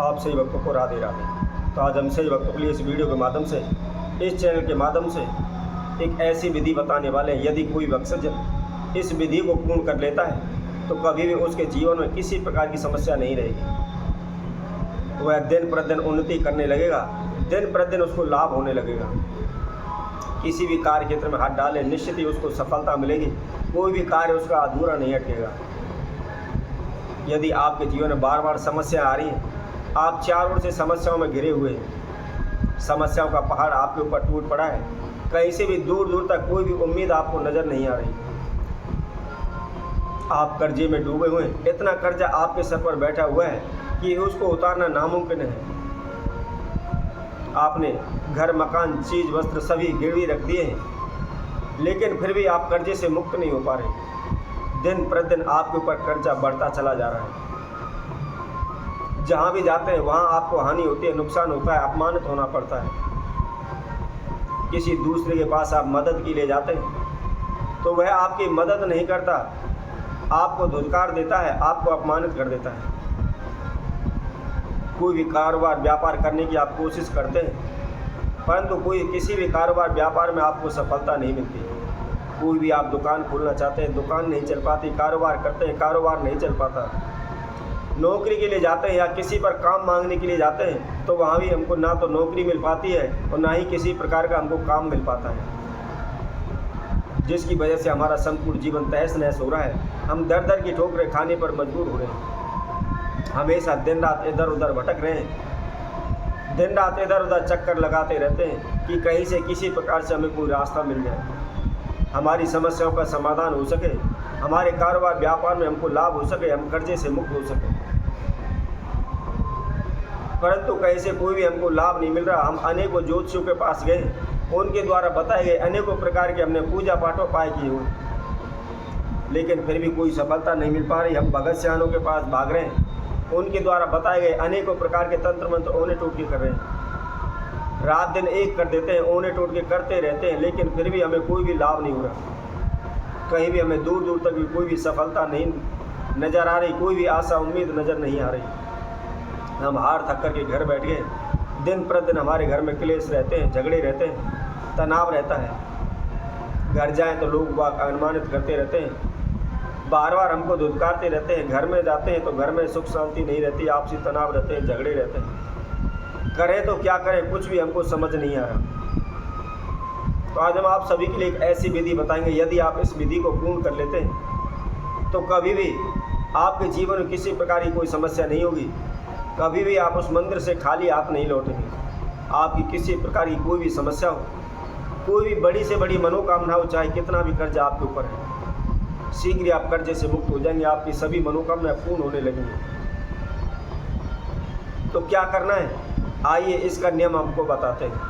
आप सही भक्तों को राधे राधे। तो आज हम सही भक्तों के लिए इस वीडियो के माध्यम से, इस चैनल के माध्यम से एक ऐसी विधि बताने वाले हैं, यदि कोई भक्त इस विधि को पूर्ण कर लेता है तो कभी भी उसके जीवन में किसी प्रकार की समस्या नहीं रहेगी। वह दिन प्रतिदिन उन्नति करने लगेगा, दिन प्रतिदिन उसको लाभ होने लगेगा। किसी भी कार्य क्षेत्र में हाथ डाले निश्चित ही उसको सफलता मिलेगी, कोई भी कार्य उसका अधूरा नहीं अटकेगा। यदि आपके जीवन में बार बार समस्या आ रही है, आप चारों ओर से समस्याओं में घिरे हुए हैं, समस्याओं का पहाड़ आपके ऊपर टूट पड़ा है, कहीं से भी दूर दूर तक कोई भी उम्मीद आपको नज़र नहीं आ रही, आप कर्जे में डूबे हुए हैं, इतना कर्जा आपके सर पर बैठा हुआ है कि उसको उतारना नामुमकिन है। आपने घर, मकान, चीज, वस्त्र सभी गिरवी रख दिए हैं, लेकिन फिर भी आप कर्जे से मुक्त नहीं हो पा रहे। दिन प्रतिदिन आपके ऊपर कर्जा बढ़ता चला जा रहा है। जहाँ भी जाते हैं वहाँ आपको हानि होती है, नुकसान होता है, अपमानित होना पड़ता है। किसी दूसरे के पास आप मदद के लिए जाते हैं तो वह आपकी मदद नहीं करता, आपको धुतकार देता है, आपको अपमानित कर देता है। कोई भी कारोबार व्यापार करने की आप कोशिश करते हैं, परंतु किसी भी कारोबार व्यापार में आपको सफलता नहीं मिलती। कोई भी आप दुकान खोलना चाहते हैं, दुकान नहीं चल पाती, कारोबार करते हैं, कारोबार नहीं चल पाता। नौकरी के लिए जाते हैं या किसी पर काम मांगने के लिए जाते हैं तो वहाँ भी हमको ना तो नौकरी मिल पाती है और ना ही किसी प्रकार का हमको काम मिल पाता है, जिसकी वजह से हमारा संपूर्ण जीवन तहस नहस हो रहा है। हम दर दर की ठोकरें खाने पर मजबूर हो रहे हैं, हमेशा दिन रात इधर उधर भटक रहे हैं, दिन रात इधर उधर चक्कर लगाते रहते हैं कि कहीं से किसी प्रकार से हमें कोई रास्ता मिल जाए, हमारी समस्याओं का समाधान हो सके, हमारे कारोबार व्यापार में हमको लाभ हो सके, हम कर्जे से मुक्त हो सके। परंतु कहीं से कोई भी हमको लाभ नहीं मिल रहा। हम अनेकों ज्योतिषियों के पास गए, उनके द्वारा बताए गए अनेकों प्रकार के हमने पूजा पाठों उपाय किए हुए, लेकिन फिर भी कोई सफलता नहीं मिल पा रही। हम भगत सियानों के पास भाग रहे हैं, उनके द्वारा बताए गए अनेकों प्रकार के तंत्र मंत्र ओने टोटके कर रहे हैं, रात दिन एक कर देते हैं, ओने टोटके करते रहते हैं, लेकिन फिर भी हमें कोई भी लाभ नहीं हो रहा। कहीं भी हमें दूर दूर तक भी कोई भी सफलता नहीं नज़र आ रही, कोई भी आशा उम्मीद नज़र नहीं आ रही। हम हार थक कर के घर बैठ गए, दिन प्रतिदिन हमारे घर में क्लेश रहते हैं, झगड़े रहते हैं, तनाव रहता है। घर जाएं तो लोग अनुमानित करते रहते हैं, बार बार हमको धुतकारते रहते हैं। घर में जाते हैं तो घर में सुख शांति नहीं रहती, आपसी तनाव रहते हैं, झगड़े रहते हैं। करें तो क्या करें, कुछ भी हमको समझ नहीं आ रहा। तो आज हम आप सभी के लिए एक ऐसी विधि बताएंगे, यदि आप इस विधि को पूर्ण कर लेते हैं तो कभी भी आपके जीवन में किसी प्रकार की कोई समस्या नहीं होगी, कभी भी आप उस मंदिर से खाली हाथ नहीं लौटेंगे। आपकी किसी प्रकार की कोई भी समस्या हो, कोई भी बड़ी से बड़ी मनोकामना हो, चाहे कितना भी कर्जा आपके ऊपर है, शीघ्र ही आप कर्जे से मुक्त हो जाएंगे, आपकी सभी मनोकामनाएं पूर्ण होने लगेंगी। तो क्या करना है, आइए इसका नियम आपको बताते हैं।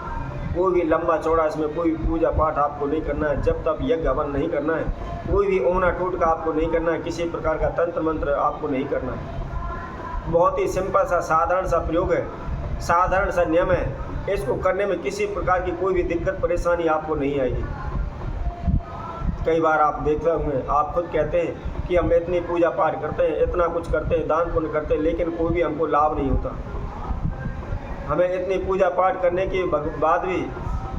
कोई भी लंबा चौड़ा इसमें कोई पूजा पाठ आपको नहीं करना है, जब तक यज्ञ हवन नहीं करना है, कोई भी ओना टोटका आपको नहीं करना है, किसी प्रकार का तंत्र मंत्र आपको नहीं करना है। बहुत ही सिंपल सा साधारण सा प्रयोग है, साधारण सा नियम है। इसको करने में किसी प्रकार की कोई भी दिक्कत परेशानी आपको नहीं आएगी। कई बार आप देखते होंगे, आप खुद कहते हैं कि हम इतनी पूजा पाठ करते हैं, इतना कुछ करते हैं, दान पुण्य करते हैं, लेकिन कोई भी हमको लाभ नहीं होता। हमें इतनी पूजा पाठ करने के बाद भी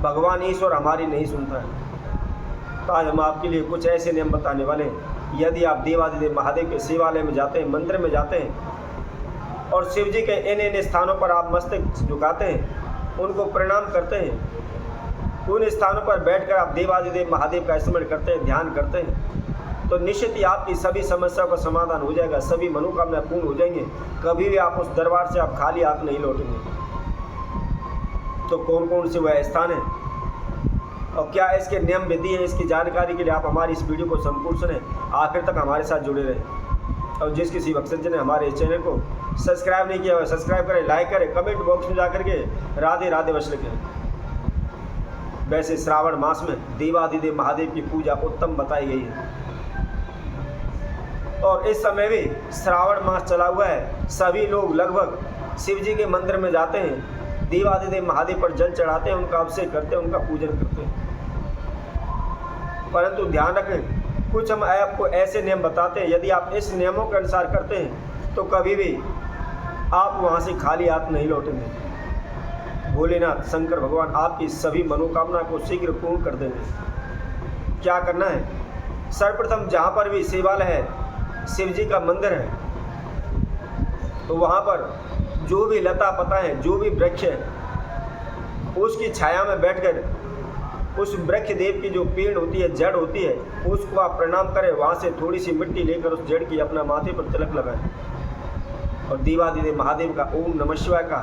भगवान ईश्वर हमारी नहीं सुनता है। तो आज हम आपके लिए कुछ ऐसे नियम बताने वाले हैं। यदि आप देवादिदेव महादेव के शिवालय में जाते हैं, मंदिर में जाते हैं और शिव जी के इन स्थानों पर आप मस्तक झुकाते हैं, उनको प्रणाम करते हैं, उन स्थानों पर बैठकर आप देवादिदेव महादेव का स्मरण करते हैं, ध्यान करते हैं, तो निश्चित ही आपकी सभी समस्याओं का समाधान हो जाएगा, सभी मनोकामनाएं पूर्ण हो जाएंगे। कभी भी आप उस दरबार से आप खाली हाथ नहीं लौटेंगे। तो कौन कौन से वह स्थान है और क्या इसके नियम विधि है, इसकी जानकारी के लिए आप हमारी इस वीडियो को संपूर्ण सुने, आखिर तक हमारे साथ जुड़े रहें। और जिस किसी भक्त ने हमारे इस चैनल को सब्सक्राइब नहीं किया हुआ, सब्सक्राइब करें, लाइक करें, कमेंट बॉक्स में जाकर के राधे राधे वश लिखें। वैसे श्रावण मास में देवादिदेव महादेव की पूजा उत्तम बताई गई है और इस समय भी श्रावण मास चला हुआ है। सभी लोग लगभग शिव जी के मंदिर में जाते हैं, देवादिदेव महादेव पर जल चढ़ाते हैं, उनका अभिषेक करते हैं, उनका पूजन करते हैं। परंतु ध्यान रखें, कुछ हम आपको ऐसे नियम बताते हैं, यदि आप इस नियमों के अनुसार करते हैं तो कभी भी आप वहाँ से खाली हाथ नहीं लौटेंगे। भोलेनाथ शंकर भगवान आपकी सभी मनोकामना को शीघ्र पूर्ण कर देंगे। क्या करना है? सर्वप्रथम जहाँ पर भी शिवालय है, शिव जी का मंदिर है, तो वहाँ पर जो भी लता पता है, जो भी वृक्ष है, उसकी छाया में बैठकर उस वृक्ष देव की जो पेड़ होती है, जड़ होती है, उसको आप प्रणाम करें। वहाँ से थोड़ी सी मिट्टी लेकर उस जड़ की अपना माथे पर तिलक लगाएं और देवादिदेव महादेव का ओम नमः शिवाय का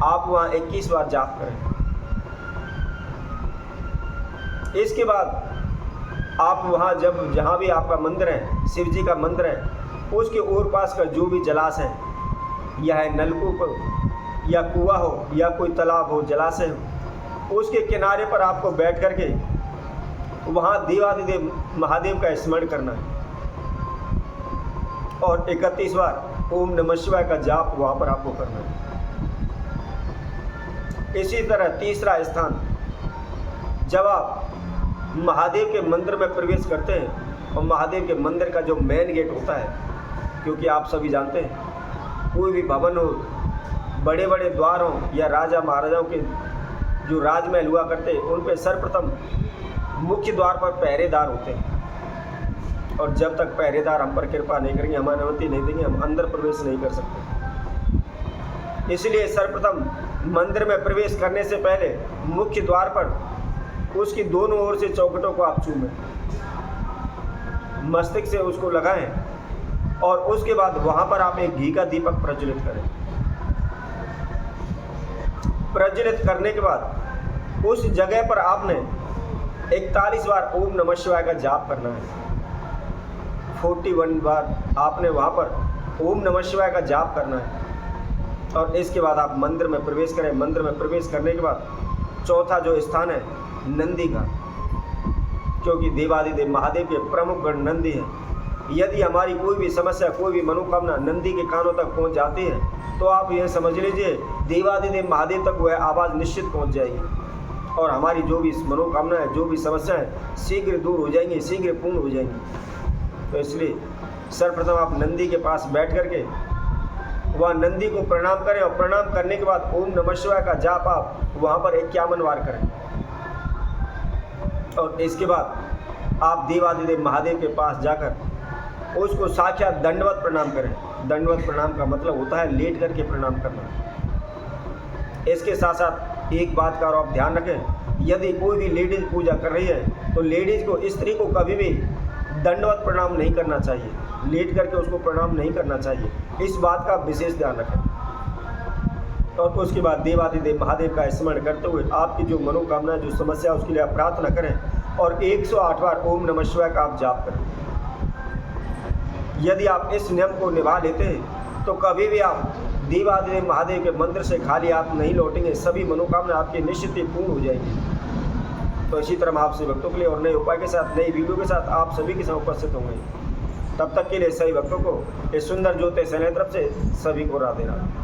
आप वहाँ 21 बार जाप करें। इसके बाद आप वहाँ जहाँ भी आपका मंदिर है, शिव जी का मंदिर है, उसके ओर पास का जो भी जलाशय है, या है नलकूप या कुआं हो या कोई तालाब हो, जलाशय हो, उसके किनारे पर आपको बैठ करके वहाँ देवादिदेव महादेव का स्मरण करना है और 31 बार ओम नमः शिवाय का जाप वहाँ पर आपको करना है। इसी तरह तीसरा स्थान, जब आप महादेव के मंदिर में प्रवेश करते हैं और महादेव के मंदिर का जो मेन गेट होता है, क्योंकि आप सभी जानते हैं कोई भी भवन हो, बड़े बड़े द्वार हों या राजा महाराजाओं के जो राजमहल हुआ करते, उन पे सर्वप्रथम मुख्य द्वार पर पहरेदार होते हैं और जब तक पहरेदार हम पर कृपा नहीं करेंगे, हमें अनुमति नहीं देंगे, हम अंदर प्रवेश नहीं कर सकते। इसलिए सर्वप्रथम मंदिर में प्रवेश करने से पहले मुख्य द्वार पर उसकी दोनों ओर से चौखटों को आप चूमें, मस्तिष्क से उसको लगाएं और उसके बाद वहाँ पर आप एक घी का दीपक प्रज्वलित करें। प्रज्वलित करने के बाद उस जगह पर आपने 41 बार ओम नमः शिवाय का जाप करना है। 41 बार आपने वहाँ पर ओम नमः शिवाय का जाप करना है और इसके बाद आप मंदिर में प्रवेश करें। मंदिर में प्रवेश करने के बाद चौथा जो स्थान है नंदी का, क्योंकि देवादिदेव महादेव के प्रमुख गण नंदी हैं। यदि हमारी कोई भी समस्या, कोई भी मनोकामना नंदी के कानों तक पहुंच जाती है, तो आप यह समझ लीजिए देवादिदेव महादेव तक वह आवाज़ निश्चित पहुंच जाएगी और हमारी जो भी मनोकामना है, जो भी समस्या है, शीघ्र दूर हो जाएंगी, शीघ्र पूर्ण हो जाएंगी। तो इसलिए सर्वप्रथम आप नंदी के पास बैठ करके वह नंदी को प्रणाम करें और प्रणाम करने के बाद ओम नमः शिवाय का जाप आप वहाँ पर 51 बार करें और इसके बाद आप देवादिदेव महादेव के पास जाकर उसको साक्षात दंडवत प्रणाम करें। दंडवत प्रणाम का मतलब होता है लेट करके प्रणाम करना। इसके साथ साथ एक बात का और आप ध्यान रखें, यदि कोई भी लेडीज़ पूजा कर रही है तो लेडीज़ को, स्त्री को कभी भी दंडवत प्रणाम नहीं करना चाहिए, लेट करके उसको प्रणाम नहीं करना चाहिए। इस बात का विशेष ध्यान रखें और उसके बाद देवादिदेव महादेव का स्मरण करते हुए आपकी जो मनोकामना, जो समस्या, उसके लिए आप प्रार्थना करें और 108 बार ओम नमः शिवाय का आप जाप करें। यदि आप इस नियम को निभा लेते हैं तो कभी भी आप देवादिदेव महादेव के मंदिर से खाली हाथ नहीं लौटेंगे, सभी मनोकामना आपकी निश्चित ही पूर्ण हो जाएगी। तो इसी तरह हम आपसे भक्तों के लिए और नए उपाय के साथ, नई वीडियो के साथ आप सभी के साथ उपस्थित होंगे। तब तक के लिए सभी भक्तों को इस सुंदर ज्योतिष चैनल तरफ से सभी को राधे राधे।